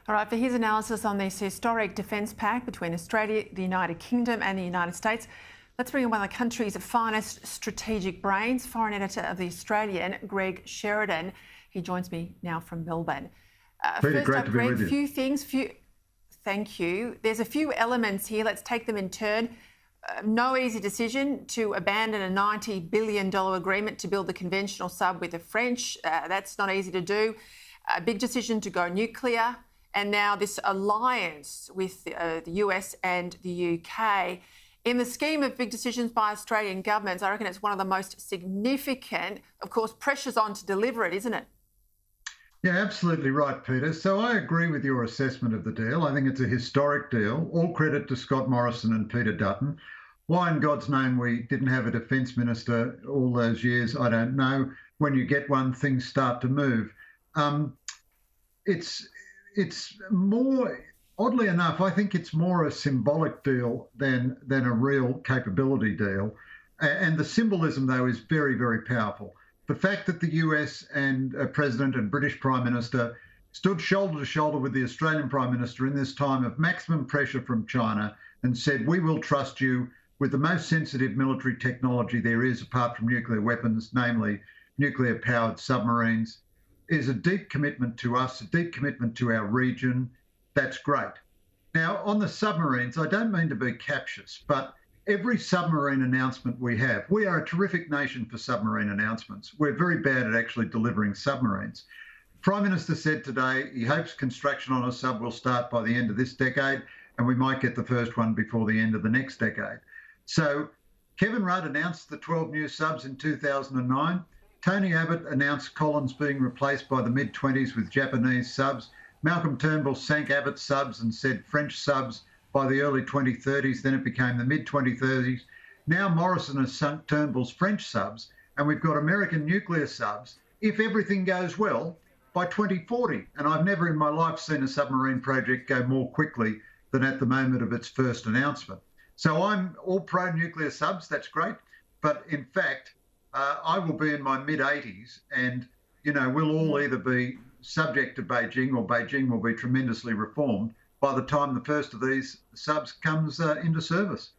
All right, for his analysis on this historic defence pact between Australia, the United Kingdom and the United States, let's bring in one of the country's finest strategic brains, foreign editor of The Australian, Greg Sheridan. He joins me now from Melbourne. Peter, great to be with you. Thank you. There's a few elements here. Let's take them in turn. No easy decision to abandon a $90 billion agreement to build the conventional sub with the French. That's not easy to do. A big decision to go nuclear. And now this alliance with the US and the UK. In the scheme of big decisions by Australian governments, I reckon it's one of the most significant. Of course, pressure's on to deliver it, isn't it? Yeah, absolutely right, Peter. So I agree with your assessment of the deal. I think it's a historic deal. All credit to Scott Morrison and Peter Dutton. Why in God's name we didn't have a defence minister all those years, I don't know. When you get one, things start to move. It's more, oddly enough, I think it's more a symbolic deal than a real capability deal. And the symbolism, though, is very, very powerful. The fact that the US and President and British Prime Minister stood shoulder to shoulder with the Australian Prime Minister in this time of maximum pressure from China and said, we will trust you with the most sensitive military technology there is apart from nuclear weapons, namely nuclear-powered submarines, is a deep commitment to us, a deep commitment to our region. That's great. Now, on the submarines, I don't mean to be captious, but every submarine announcement we have, we are a terrific nation for submarine announcements. We're very bad at actually delivering submarines. Prime Minister said today he hopes construction on a sub will start by the end of this decade, and we might get the first one before the end of the next decade. So Kevin Rudd announced the 12 new subs in 2009. Tony Abbott announced Collins being replaced by the mid-20s with Japanese subs. Malcolm Turnbull sank Abbott's subs and said French subs by the early 2030s. Then it became the mid-2030s. Now Morrison has sunk Turnbull's French subs, and we've got American nuclear subs, if everything goes well, by 2040. And I've never in my life seen a submarine project go more quickly than at the moment of its first announcement. So I'm all pro-nuclear subs, that's great. But in fact, I will be in my mid-80s and, you know, we'll all either be subject to Beijing or Beijing will be tremendously reformed by the time the first of these subs comes into service.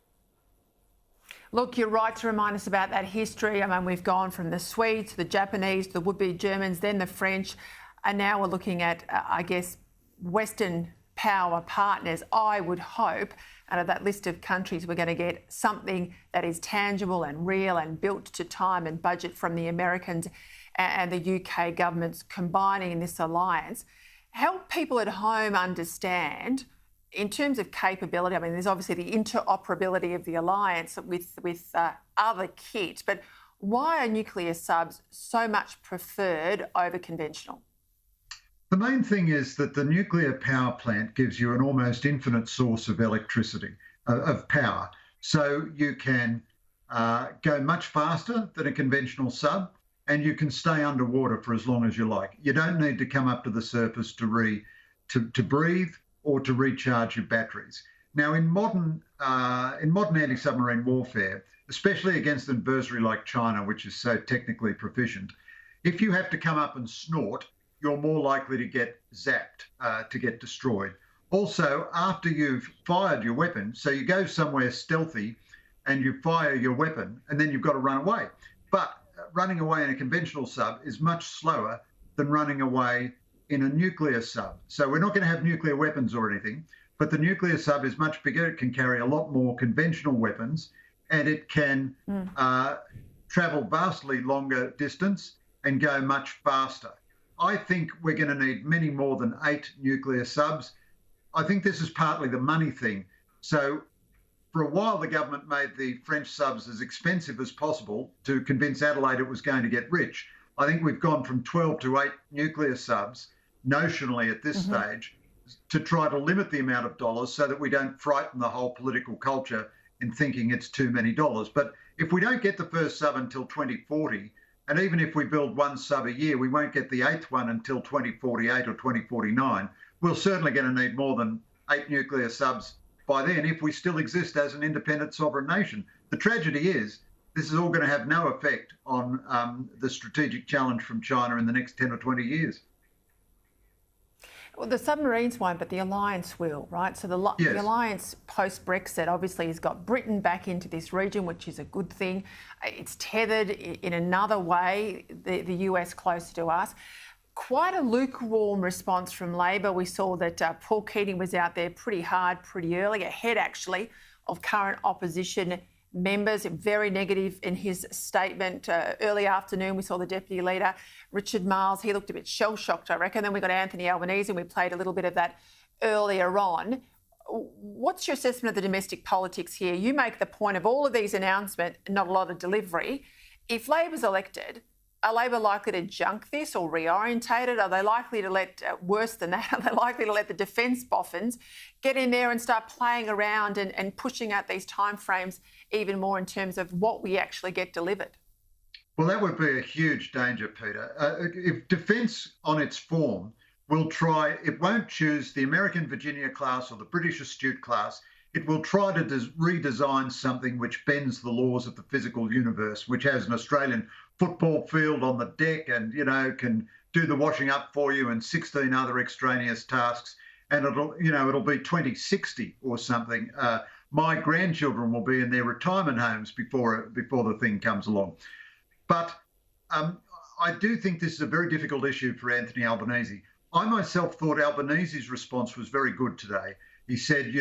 Look, you're right to remind us about that history. I mean, we've gone from the Swedes, the Japanese, the would-be Germans, then the French, and now we're looking at, I guess, Western power partners. I would hope out of that list of countries we're going to get something that is tangible and real and built to time and budget from the Americans and the UK governments combining in this alliance. Help people at home understand, in terms of capability, I mean, there's obviously the interoperability of the alliance with other kit, but why are nuclear subs so much preferred over conventional? The main thing is that the nuclear power plant gives you an almost infinite source of electricity, of power. So you can go much faster than a conventional sub, and you can stay underwater for as long as you like. You don't need to come up to the surface to breathe or to recharge your batteries. Now, in modern anti-submarine warfare, especially against an adversary like China, which is so technically proficient, if you have to come up and snort, you're more likely to get zapped, to get destroyed. Also, after you've fired your weapon, so you go somewhere stealthy and you fire your weapon and then you've got to run away. But running away in a conventional sub is much slower than running away in a nuclear sub. So we're not going to have nuclear weapons or anything, but the nuclear sub is much bigger. It can carry a lot more conventional weapons and it can travel vastly longer distance and go much faster. I think we're going to need many more than 8 nuclear subs. I think this is partly the money thing. So for a while, the government made the French subs as expensive as possible to convince Adelaide it was going to get rich. I think we've gone from 12 to 8 nuclear subs, notionally at this stage, to try to limit the amount of dollars so that we don't frighten the whole political culture in thinking it's too many dollars. But if we don't get the first sub until 2040, and even if we build one sub a year, we won't get the 8th one until 2048 or 2049. We're certainly going to need more than 8 nuclear subs by then if we still exist as an independent sovereign nation. The tragedy is this is all going to have no effect on the strategic challenge from China in the next 10 or 20 years. Well, the submarines won't, but the alliance will, right? So the Yes. alliance post-Brexit obviously has got Britain back into this region, which is a good thing. It's tethered in another way, the US closer to us. Quite a lukewarm response from Labor. We saw that Paul Keating was out there pretty hard, pretty early, ahead actually of current opposition members, very negative in his statement. Early afternoon, we saw the Deputy Leader, Richard Marles. He looked a bit shell-shocked, I reckon. Then we got Anthony Albanese, and we played a little bit of that earlier on. What's your assessment of the domestic politics here? You make the point of all of these announcements, not a lot of delivery. If Labor's elected, are Labor likely to junk this or reorientate it? Are they likely to let, worse than that, are they likely to let the defence boffins get in there and start playing around and pushing out these timeframes even more in terms of what we actually get delivered? Well, that would be a huge danger, Peter. If defence on its form will try, it won't choose the American Virginia class or the British Astute class. It will try to redesign something which bends the laws of the physical universe, which has an Australian football field on the deck and, can do the washing up for you and 16 other extraneous tasks. And it'll be 2060 or something. My grandchildren will be in their retirement homes before the thing comes along. But I do think this is a very difficult issue for Anthony Albanese. I myself thought Albanese's response was very good today. He said,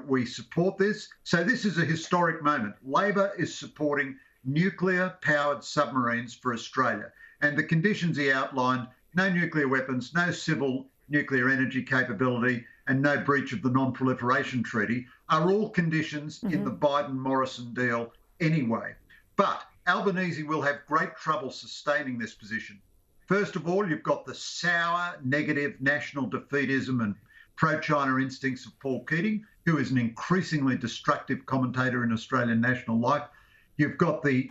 we support this. So this is a historic moment. Labor is supporting nuclear-powered submarines for Australia. And the conditions he outlined, no nuclear weapons, no civil nuclear energy capability, and no breach of the Non-Proliferation Treaty, are all conditions in the Biden-Morrison deal anyway. But Albanese will have great trouble sustaining this position. First of all, you've got the sour, negative national defeatism and pro-China instincts of Paul Keating, who is an increasingly destructive commentator in Australian national life. You've got the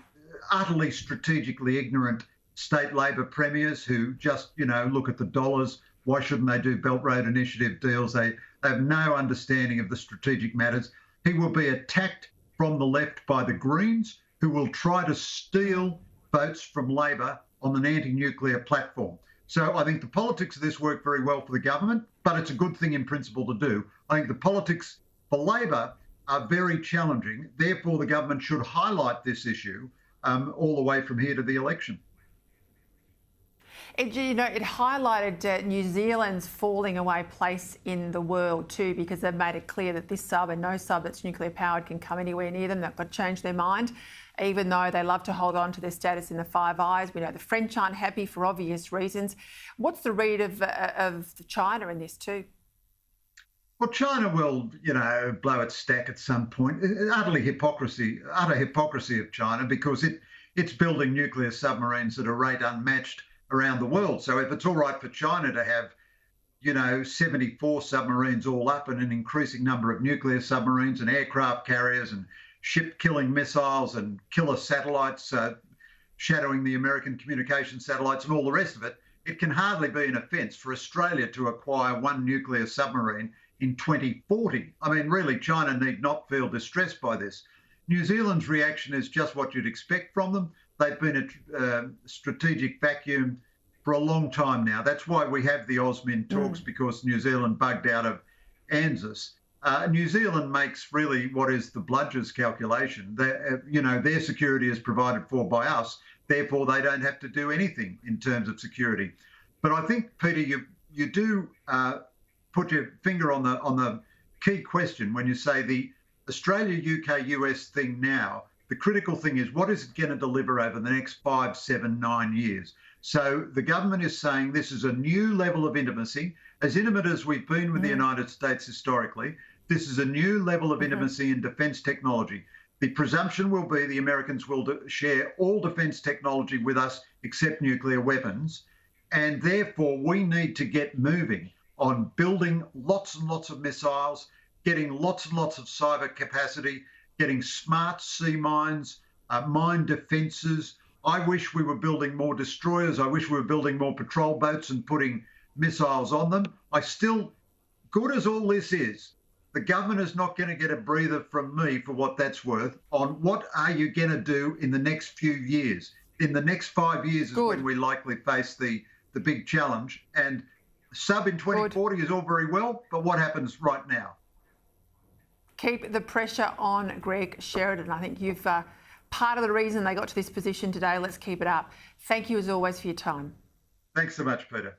utterly strategically ignorant state Labor premiers who just, look at the dollars. Why shouldn't they do Belt Road Initiative deals? They have no understanding of the strategic matters. He will be attacked from the left by the Greens, who will try to steal votes from Labor on an anti-nuclear platform. So I think the politics of this work very well for the government, but it's a good thing in principle to do. I think the politics for Labor are very challenging. Therefore, the government should highlight this issue all the way from here to the election. It highlighted New Zealand's falling away place in the world too, because they've made it clear that this sub and no sub that's nuclear powered can come anywhere near them. They've got to change their mind, even though they love to hold on to their status in the Five Eyes. We know the French aren't happy for obvious reasons. What's the read of China in this too? Well, China will, blow its stack at some point. Utter hypocrisy of China, because it's building nuclear submarines at a rate unmatched around the world. So if it's all right for China to have, 74 submarines all up and an increasing number of nuclear submarines and aircraft carriers and ship-killing missiles and killer satellites shadowing the American communication satellites and all the rest of it, it can hardly be an offence for Australia to acquire one nuclear submarine in 2040. I mean, really, China need not feel distressed by this. New Zealand's reaction is just what you'd expect from them. They've been a strategic vacuum for a long time now. That's why we have the AUSMIN talks, because New Zealand bugged out of ANZUS. New Zealand makes really what is the bludgers calculation. Their security is provided for by us. Therefore, they don't have to do anything in terms of security. But I think, Peter, you do put your finger on the key question when you say the Australia, UK, US thing now. The critical thing is, what is it going to deliver over the next 5, 7, 9 years? So the government is saying this is a new level of intimacy, as intimate as we've been with the United States historically. This is a new level of intimacy in defence technology. The presumption will be the Americans will share all defence technology with us except nuclear weapons. And therefore, we need to get moving on building lots and lots of missiles, getting lots and lots of cyber capacity, getting smart sea mines, mine defences. I wish we were building more destroyers. I wish we were building more patrol boats and putting missiles on them. Good as all this is, the government is not going to get a breather from me for what that's worth on what are you going to do in the next few years. In the next 5 years is when we likely face the big challenge. And Sub in 2040 is all very well, but what happens right now? Keep the pressure on Greg Sheridan. I think you've part of the reason they got to this position today. Let's keep it up. Thank you as always for your time. Thanks so much, Peter.